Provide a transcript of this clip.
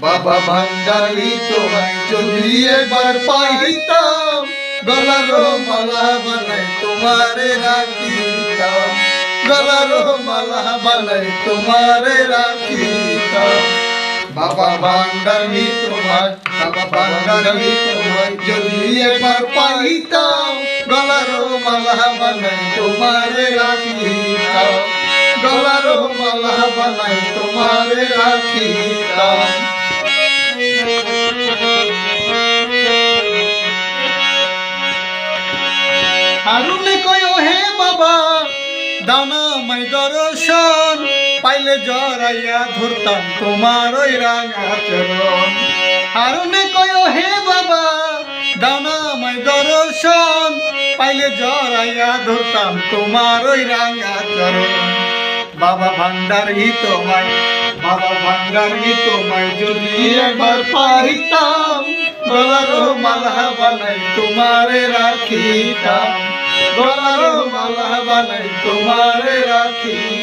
বাবা ভান্ডারি তোমায় যদি একবার পাইতাম, গলার মালা বানাই তোমারে রাখিতাম, গলার মালা বানাই তোমারে রাখিতাম। বাবা ভান্ডারি তোমায়, বাবা ভান্ডারি তোমায় যদি একবার পাইতাম, গলার মালা বানাই তোমারে রাখিতাম, গলার মালা বানাই তোমারে রাখিতাম। হারুনে কয় হে বাবা দানা মাই দর্শন, পাইলে জড়াইয়া ধরতাম তোমার ওই রাঙা চরণ। হারুনে কয় হে বাবা দানা মাই দর্শন, পাইলে জড়াইয়া ধরতাম তোমার ওই রাঙা চরণ। বাবা ভান্ডারি তোমায়, বাবা ভান্ডারি তোমায় যদি একবার পাইতাম, গলার মালা বানাই তোমারে রাখিতাম, গলার মালা বানাই তোমারে রাখিতাম।